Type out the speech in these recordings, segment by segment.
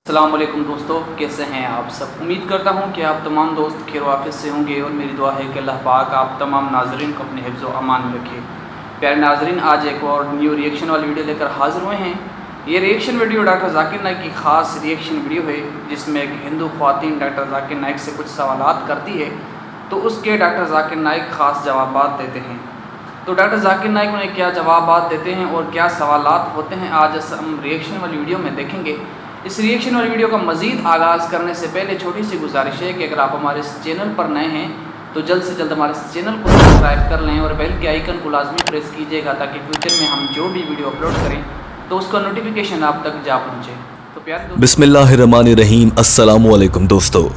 السلام علیکم دوستو، کیسے ہیں آپ سب؟ امید کرتا ہوں کہ آپ تمام دوست خیر و عافیت سے ہوں گے اور میری دعا ہے کہ اللہ پاک آپ تمام ناظرین کو اپنے حفظ و امان میں رکھے۔ پیارے ناظرین، آج ایک اور نیو ریئیکشن والی ویڈیو لے کر حاضر ہوئے ہیں۔ یہ reaction video doctor Zakir Naik کی خاص ریئیکشن ویڈیو ہے، جس میں ایک ہندو خواتین ڈاکٹر ذاکر نائک سے کچھ سوالات کرتی ہے تو اس کے ڈاکٹر ذاکر نائک خاص جوابات دیتے ہیں۔ تو ڈاکٹر ذاکر نائک انہیں کیا جوابات دیتے ہیں اور کیا سوالات ہوتے ہیں، آج ہم ریئیکشن والی ویڈیو میں دیکھیں گے۔ اس ریئیکشن والی ویڈیو کا مزید آغاز کرنے سے پہلے چھوٹی سی گزارش ہے کہ اگر آپ ہمارے اس چینل پر نئے ہیں تو جلد سے جلد ہمارے اس چینل کو سبسکرائب کر لیں اور بیل کے آئیکن کو لازمی پریس کیجیے گا تاکہ فیوچر میں ہم جو بھی ویڈیو اپلوڈ کریں تو اس کا نوٹیفیکیشن آپ تک جا پہنچے۔ تو پیارے بسم اللہ الرحمن الرحیم۔ السلام علیکم دوستو۔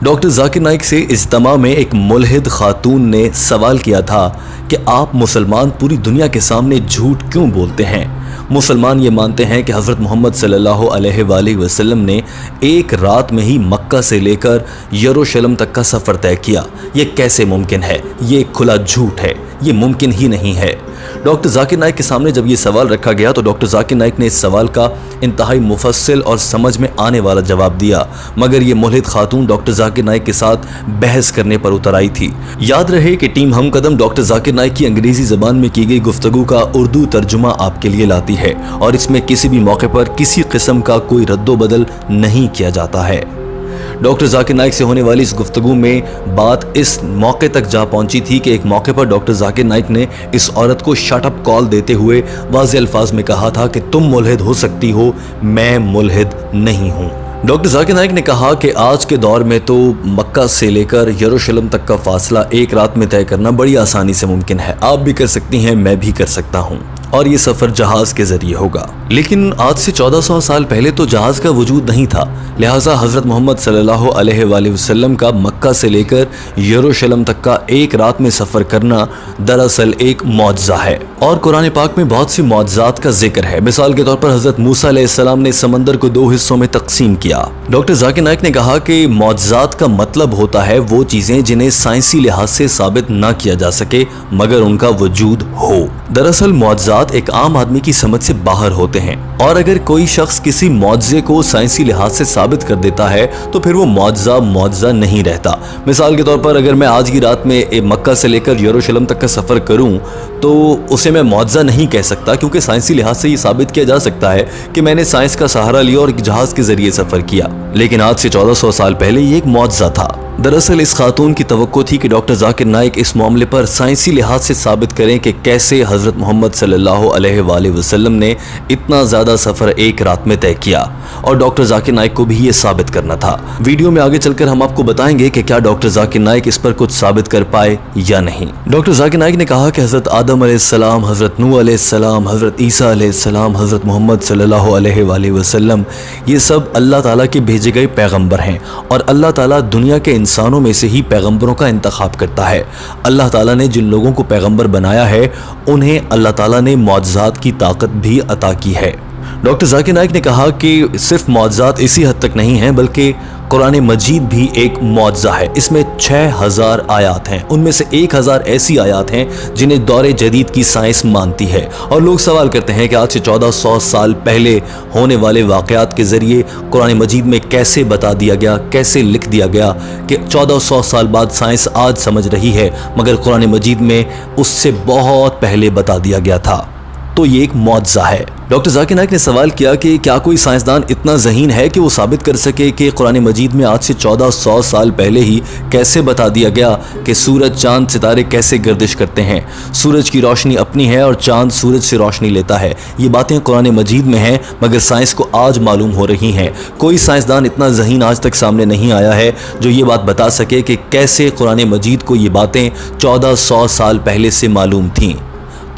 ڈاکٹر ذاکر نائک سے اجتماع میں ایک ملحد خاتون نے سوال کیا تھا کہ آپ مسلمان پوری دنیا کے سامنے جھوٹ کیوں بولتے ہیں؟ مسلمان یہ مانتے ہیں کہ حضرت محمد صلی اللہ علیہ وآلہ وسلم نے ایک رات میں ہی مکہ سے لے کر یروشلم تک کا سفر طے کیا۔ یہ کیسے ممکن ہے؟ یہ کھلا جھوٹ ہے، یہ ممکن ہی نہیں ہے۔ ڈاکٹر ذاکر نائک کے سامنے جب یہ سوال رکھا گیا تو ڈاکٹر ذاکر نائک نے اس سوال کا انتہائی مفصل اور سمجھ میں آنے والا جواب دیا، مگر یہ ملحد خاتون ڈاکٹر ذاکر نائک کے ساتھ بحث کرنے پر اتر آئی تھی۔ یاد رہے کہ ٹیم ہم قدم ڈاکٹر ذاکر نائک کی انگریزی زبان میں کی گئی گفتگو کا اردو ترجمہ آپ کے لیے لاتی ہے اور اس میں کسی بھی موقع پر کسی قسم کا کوئی رد و بدل نہیں کیا جاتا ہے۔ ڈاکٹر ذاکر نائک سے ہونے والی اس گفتگو میں بات اس موقع تک جا پہنچی تھی کہ ایک موقع پر ڈاکٹر ذاکر نائک نے اس عورت کو شٹ اپ کال دیتے ہوئے واضح الفاظ میں کہا تھا کہ تم ملحد ہو سکتی ہو، میں ملحد نہیں ہوں۔ ڈاکٹر ذاکر نائک نے کہا کہ آج کے دور میں تو مکہ سے لے کر یروشلم تک کا فاصلہ ایک رات میں طے کرنا بڑی آسانی سے ممکن ہے، آپ بھی کر سکتی ہیں، میں بھی کر سکتا ہوں، اور یہ سفر جہاز کے ذریعے ہوگا۔ لیکن آج سے 1400 سال پہلے تو جہاز کا وجود نہیں تھا، لہٰذا حضرت محمد صلی اللہ علیہ وآلہ وسلم کا مکہ سے لے کر یروشلم تک کا ایک رات میں سفر کرنا دراصل ایک معجزہ ہے، اور قرآن پاک میں بہت سی معجزات کا ذکر ہے۔ مثال کے طور پر حضرت موسیٰ علیہ السلام نے سمندر کو 2 حصوں میں تقسیم کیا۔ ڈاکٹر ذاکر نائک نے کہا کہ معجزات کا مطلب ہوتا ہے وہ چیزیں جنہیں سائنسی لحاظ سے ثابت نہ کیا جا سکے مگر ان کا وجود ہو۔ دراصل معجزات ایک عام آدمی کی سمجھ سے باہر ہوتے ہیں، اور اگر کوئی شخص کسی معجزے کو سائنسی لحاظ سے ثابت کر دیتا ہے تو پھر وہ معجزہ نہیں رہتا۔ مثال کے طور پر اگر میں آج کی رات میں مکہ سے لے کر یروشلم تک کا سفر کروں تو اسے میں معجزہ نہیں کہہ سکتا، کیونکہ سائنسی لحاظ سے یہ ثابت کیا جا سکتا ہے کہ میں نے سائنس کا سہارا لیا اور ایک جہاز کے ذریعے سفر کیا، لیکن آج سے 1400 سال پہلے یہ ایک معجزہ تھا۔ دراصل اس خاتون کی توقع تھی کہ ڈاکٹر ذاکر نائک اس معاملے پر سائنسی لحاظ سے ثابت کریں کہ کیسے حضرت محمد صلی اللہ علیہ وآلہ وسلم نے اتنا زیادہ سفر ایک رات میں طے کیا، اور ڈاکٹر ذاکر نائک کو بھی یہ ثابت کرنا تھا۔ ویڈیو میں آگے چل کر ہم آپ کو بتائیں گے کہ کیا ڈاکٹر ذاکر نائک اس پر کچھ ثابت کر پائے یا نہیں۔ ڈاکٹر ذاکر نائک نے کہا کہ حضرت آدم علیہ السلام، حضرت نوح علیہ السلام، حضرت عیسیٰ علیہ السلام، حضرت محمد صلی اللہ علیہ وآلہ وسلم، یہ سب اللہ تعالیٰ کے بھیجے گئے پیغمبر ہیں، اور اللہ تعالیٰ دنیا کے انسانوں میں سے ہی پیغمبروں کا انتخاب کرتا ہے۔ اللہ تعالیٰ نے جن لوگوں کو پیغمبر بنایا ہے انہیں اللہ تعالیٰ نے معجزات کی طاقت بھی عطا کی ہے۔ ڈاکٹر ذاکر نائک نے کہا کہ صرف معجزات اسی حد تک نہیں ہیں، بلکہ قرآن مجید بھی ایک معجزہ ہے۔ اس میں 6000 آیات ہیں، ان میں سے 1000 ایسی آیات ہیں جنہیں دور جدید کی سائنس مانتی ہے، اور لوگ سوال کرتے ہیں کہ آج سے 1400 سال پہلے ہونے والے واقعات کے ذریعے قرآن مجید میں کیسے بتا دیا گیا، کیسے لکھ دیا گیا کہ 1400 سال بعد سائنس آج سمجھ رہی ہے مگر قرآن مجید میں اس سے بہت پہلے بتا دیا گیا تھا۔ تو یہ ایک معجزہ ہے۔ ڈاکٹر ذاکر نائک نے سوال کیا کہ کیا کوئی سائنسدان اتنا ذہین ہے کہ وہ ثابت کر سکے کہ قرآن مجید میں آج سے 1400 سال پہلے ہی کیسے بتا دیا گیا کہ سورج، چاند، ستارے کیسے گردش کرتے ہیں، سورج کی روشنی اپنی ہے اور چاند سورج سے روشنی لیتا ہے۔ یہ باتیں قرآن مجید میں ہیں مگر سائنس کو آج معلوم ہو رہی ہیں۔ کوئی سائنسدان اتنا ذہین آج تک سامنے نہیں آیا ہے جو یہ بات بتا سکے کہ کیسے قرآن مجید کو یہ باتیں 1400 سال پہلے سے معلوم تھیں۔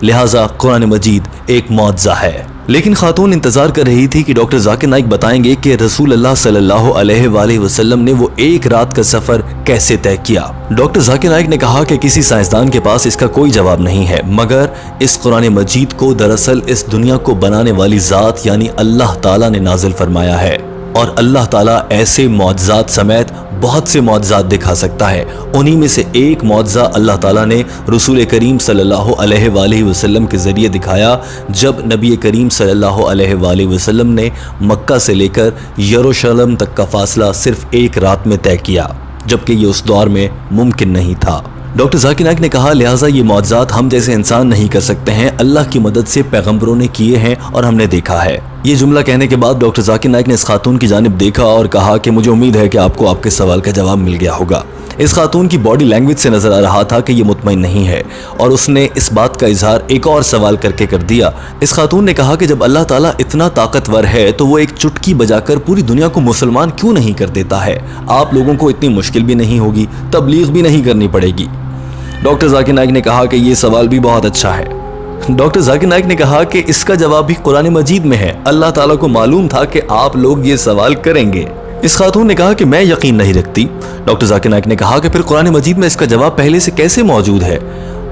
لہٰذا قرآن مجید ایک معجزہ ہے۔ لیکن خاتون انتظار کر رہی تھی کہ ڈاکٹر ذاکر نائک بتائیں گے کہ رسول اللہ صلی اللہ علیہ وآلہ وسلم نے وہ ایک رات کا سفر کیسے طے کیا۔ ڈاکٹر ذاکر نائک نے کہا کہ کسی سائنسدان کے پاس اس کا کوئی جواب نہیں ہے، مگر اس قرآن مجید کو دراصل اس دنیا کو بنانے والی ذات یعنی اللہ تعالیٰ نے نازل فرمایا ہے، اور اللہ تعالیٰ ایسے معجزات سمیت بہت سے معجزات دکھا سکتا ہے۔ انہی میں سے ایک معجزہ اللہ تعالیٰ نے رسول کریم صلی اللہ علیہ وآلہ وسلم کے ذریعے دکھایا جب نبی کریم صلی اللہ علیہ وآلہ وسلم نے مکہ سے لے کر یروشلم تک کا فاصلہ صرف ایک رات میں طے کیا، جبکہ یہ اس دور میں ممکن نہیں تھا۔ ڈاکٹر ذاکر نائک نے کہا لہٰذا یہ معجزات ہم جیسے انسان نہیں کر سکتے ہیں، اللہ کی مدد سے پیغمبروں نے کیے ہیں اور ہم نے دیکھا ہے۔ یہ جملہ کہنے کے بعد ڈاکٹر ذاکر نائک نے اس خاتون کی جانب دیکھا اور کہا کہ مجھے امید ہے کہ آپ کو آپ کے سوال کا جواب مل گیا ہوگا۔ اس خاتون کی باڈی لینگویج سے نظر آ رہا تھا کہ یہ مطمئن نہیں ہے، اور اس نے اس بات کا اظہار ایک اور سوال کر کے کر دیا۔ اس خاتون نے کہا کہ جب اللہ تعالیٰ اتنا طاقتور ہے تو وہ ایک چٹکی بجا کر پوری دنیا کو مسلمان کیوں نہیں کر دیتا ہے؟ آپ لوگوں کو اتنی مشکل بھی نہیں ہوگی، تبلیغ بھی نہیں کرنی پڑے گی۔ ڈاکٹر ذاکر نائک نے کہا کہ یہ سوال بھی بہت اچھا ہے۔ ڈاکٹر ذاکر نائک نے کہا کہ اس کا جواب بھی قرآن مجید میں ہے، اللہ تعالیٰ کو معلوم تھا کہ آپ لوگ یہ سوال کریں گے۔ اس خاتون نے کہا کہ میں یقین نہیں رکھتی۔ ڈاکٹر ذاکر نائک نے کہا کہ پھر قرآن مجید میں اس کا جواب پہلے سے کیسے موجود ہے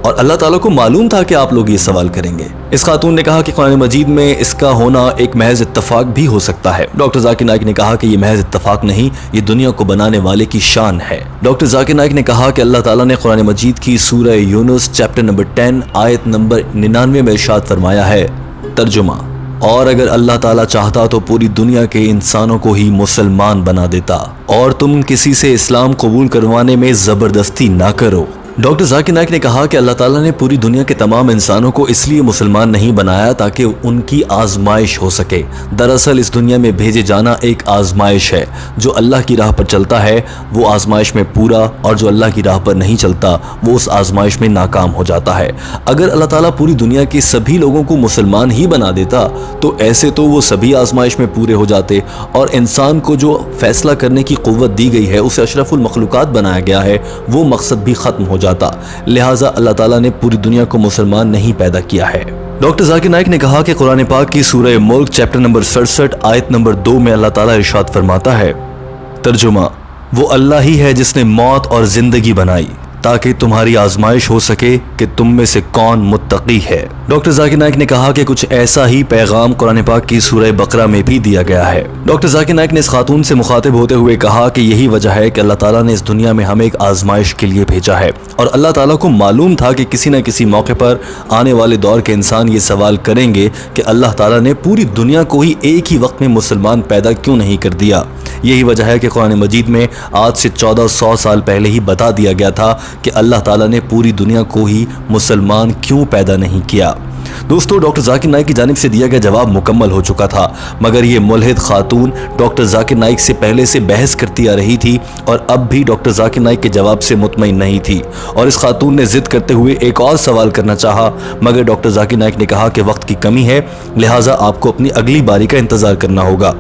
اور اللہ تعالیٰ کو معلوم تھا کہ آپ لوگ یہ سوال کریں گے؟ اس خاتون نے کہا کہ قرآن مجید میں اس کا ہونا ایک محض اتفاق بھی ہو سکتا ہے۔ ڈاکٹر ذاکر نائک نے کہا کہ یہ محض اتفاق نہیں، یہ دنیا کو بنانے والے کی شان ہے۔ ڈاکٹر ذاکر نائک نے کہا کہ اللہ تعالیٰ نے قرآن مجید کی سورہ یونس چیپٹر نمبر 10 آیت نمبر 99 میں ارشاد فرمایا ہے، ترجمہ، اور اگر اللہ تعالیٰ چاہتا تو پوری دنیا کے انسانوں کو ہی مسلمان بنا دیتا، اور تم کسی سے اسلام قبول کروانے میں زبردستی نہ کرو۔ ڈاکٹر ذاکر نائک نے کہا کہ اللہ تعالیٰ نے پوری دنیا کے تمام انسانوں کو اس لیے مسلمان نہیں بنایا تاکہ ان کی آزمائش ہو سکے۔ دراصل اس دنیا میں بھیجے جانا ایک آزمائش ہے۔ جو اللہ کی راہ پر چلتا ہے وہ آزمائش میں پورا، اور جو اللہ کی راہ پر نہیں چلتا وہ اس آزمائش میں ناکام ہو جاتا ہے۔ اگر اللہ تعالیٰ پوری دنیا کے سبھی لوگوں کو مسلمان ہی بنا دیتا تو ایسے تو وہ سبھی آزمائش میں پورے ہو جاتے، اور انسان کو جو فیصلہ کرنے کی قوت دی گئی ہے، اسے اشرف المخلوقات بنایا گیا ہے، وہ مقصد بھی ختم ہو جاتا۔ لہٰذا اللہ تعالیٰ نے پوری دنیا کو مسلمان نہیں پیدا کیا ہے۔ ڈاکٹر ذاکر نائک نے کہا کہ قرآن پاک کی سورہ ملک چیپٹر نمبر 67 آیت نمبر 2 میں اللہ تعالیٰ ارشاد فرماتا ہے، ترجمہ، وہ اللہ ہی ہے جس نے موت اور زندگی بنائی تاکہ تمہاری آزمائش ہو سکے کہ تم میں سے کون متقی ہے۔ ڈاکٹر ذاکر نائک نے کہا کہ کچھ ایسا ہی پیغام قرآن پاک کی سورہ بقرہ میں بھی دیا گیا ہے۔ ڈاکٹر ذاکر نائک نے اس خاتون سے مخاطب ہوتے ہوئے کہا کہ یہی وجہ ہے کہ اللہ تعالیٰ نے اس دنیا میں ہمیں ایک آزمائش کے لیے بھیجا ہے، اور اللہ تعالیٰ کو معلوم تھا کہ کسی نہ کسی موقع پر آنے والے دور کے انسان یہ سوال کریں گے کہ اللہ تعالیٰ نے پوری دنیا کو ہی ایک ہی وقت میں مسلمان پیدا کیوں نہیں کر دیا۔ یہی وجہ ہے کہ قرآن مجید میں آج سے 1400 سال پہلے ہی بتا دیا گیا تھا کہ اللہ تعالیٰ نے پوری دنیا کو ہی مسلمان کیوں پیدا نہیں کیا۔ دوستو، ڈاکٹر ذاکر نائک کی جانب سے دیا گیا جواب مکمل ہو چکا تھا، مگر یہ ملحد خاتون ڈاکٹر ذاکر نائک سے پہلے سے بحث کرتی آ رہی تھی، اور اب بھی ڈاکٹر ذاکر نائک کے جواب سے مطمئن نہیں تھی، اور اس خاتون نے ضد کرتے ہوئے ایک اور سوال کرنا چاہا، مگر ڈاکٹر ذاکر نائک نے کہا کہ وقت کی کمی ہے، لہٰذا آپ کو اپنی اگلی باری کا انتظار کرنا ہوگا۔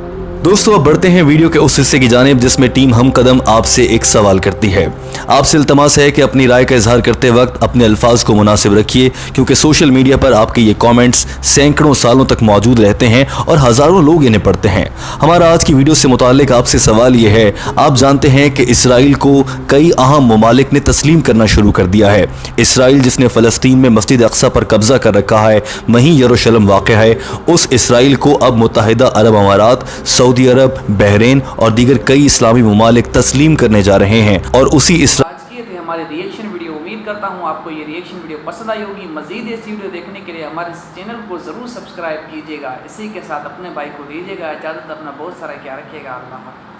دوستو، اب بڑھتے ہیں ویڈیو کے اس حصے کی جانب جس میں ٹیم ہم قدم آپ سے ایک سوال کرتی ہے۔ آپ سے التماس ہے کہ اپنی رائے کا اظہار کرتے وقت اپنے الفاظ کو مناسب رکھیے، کیونکہ سوشل میڈیا پر آپ کے یہ کامنٹس سینکڑوں سالوں تک موجود رہتے ہیں اور ہزاروں لوگ انہیں پڑھتے ہیں۔ ہمارا آج کی ویڈیو سے متعلق آپ سے سوال یہ ہے، آپ جانتے ہیں کہ اسرائیل کو کئی اہم ممالک نے تسلیم کرنا شروع کر دیا ہے۔ اسرائیل جس نے فلسطین میں مسجد اقصی پر قبضہ کر رکھا ہے، وہیں یروشلم واقع ہے، اس اسرائیل کو اب متحدہ عرب امارات، سعودی عرب، بحرین اور دیگر کئی اسلامی ممالک تسلیم کرنے جا رہے ہیں، اور اسی آج کی تھے ہمارے ریئیکشن ویڈیو۔ امید کرتا ہوں آپ کو یہ ریئیکشن ویڈیو پسند آئی ہوگی۔ مزید ایسی ویڈیو دیکھنے کے لیے ہمارے چینل کو ضرور سبسکرائب کیجیے گا۔ اسی کے ساتھ اپنے بھائی کو دیجیے گا اجازت، اپنا بہت سارا خیال رکھیے گا۔ اللہ حافظ۔